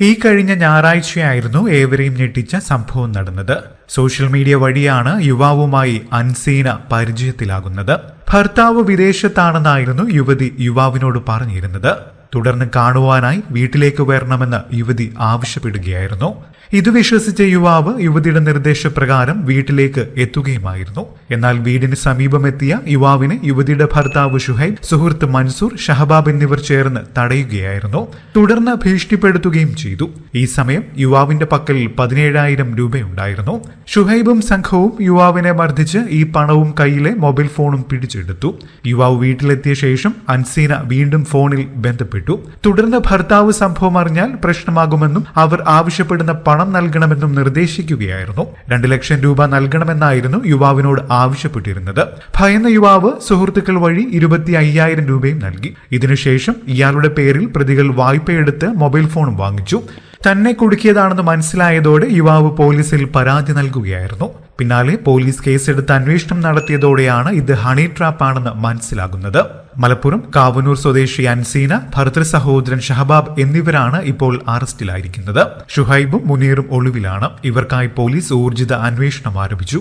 ഈ കഴിഞ്ഞ ഞായറാഴ്ചയായിരുന്നു ഏവരെയും ഞെട്ടിച്ച സംഭവം നടന്നത്. സോഷ്യൽ മീഡിയ വഴിയാണ് യുവാവുമായി അൻസീന പരിചയത്തിലാകുന്നത്. ഭർത്താവ് വിദേശത്താണെന്നായിരുന്നു യുവതി യുവാവിനോട് പറഞ്ഞിരുന്നത്. തുടർന്ന് കാണുവാനായി വീട്ടിലേക്ക് വരണമെന്ന് യുവതി ആവശ്യപ്പെടുകയായിരുന്നു. ഇത് വിശ്വസിച്ച യുവാവ് യുവതിയുടെ നിർദ്ദേശപ്രകാരം വീട്ടിലേക്ക് എത്തുകയുമായിരുന്നു. എന്നാൽ വീടിന് സമീപമെത്തിയ യുവാവിനെ യുവതിയുടെ ഭർത്താവ് ഷുഹൈബ്, സുഹൃത്ത് മൻസൂർ, ഷഹബാബ് എന്നിവർ ചേർന്ന് തടയുകയായിരുന്നു. തുടർന്ന് ഭീഷണിപ്പെടുത്തുകയും ചെയ്തു. ഈ സമയം യുവാവിന്റെ പക്കൽ 17,000 രൂപയുണ്ടായിരുന്നു. ഷുഹൈബും സംഘവും യുവാവിനെ മർദ്ദിച്ച് ഈ പണവും കയ്യിലെ മൊബൈൽ ഫോണും പിടിച്ചെടുത്തു. യുവാവ് വീട്ടിലെത്തിയ ശേഷം അൻസീന വീണ്ടും ഫോണിൽ ബന്ധപ്പെട്ടു. തുടർന്ന് ഭർത്താവ് സംഭവം അറിഞ്ഞാൽ പ്രശ്നമാകുമെന്നും അവർ ആവശ്യപ്പെടുന്ന പണം നൽകണമെന്നും നിർദ്ദേശിക്കുകയായിരുന്നു. 2 ലക്ഷം രൂപ നൽകണമെന്നായിരുന്നു യുവാവിനോട് ആവശ്യപ്പെട്ടിരുന്നത്. ഭയന്ന യുവാവ് സുഹൃത്തുക്കൾ വഴി 25,000 രൂപയും നൽകി. ഇതിനുശേഷം ഇയാളുടെ പേരിൽ പ്രതികൾ വായ്പയെടുത്ത് മൊബൈൽ ഫോണും വാങ്ങിച്ചു. തന്നെ കുടുക്കിയതാണെന്ന് മനസ്സിലായതോടെ യുവാവ് പോലീസിൽ പരാതി നൽകുകയായിരുന്നു. പിന്നാലെ പോലീസ് കേസെടുത്ത് അന്വേഷണം നടത്തിയതോടെയാണ് ഇത് ഹണി ട്രാപ്പ് ആണെന്ന് മനസ്സിലാകുന്നത്. മലപ്പുറം കാവനൂർ സ്വദേശി അൻസീന, ഭർതൃ സഹോദരൻ ഷഹബാബ് എന്നിവരാണ് ഇപ്പോൾ അറസ്റ്റിലായിരിക്കുന്നത്. ഷുഹൈബും മുനീറും ഒളിവിലാണ്. ഇവർക്കായി പോലീസ് ഊർജിത അന്വേഷണം ആരംഭിച്ചു.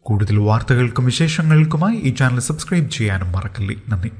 കൂടുതൽ വാർത്തകൾക്കും വിശേഷങ്ങൾക്കുമായി ഈ ചാനൽ സബ്സ്ക്രൈബ് ചെയ്യാനും മറക്കല്ലേ. നന്ദി.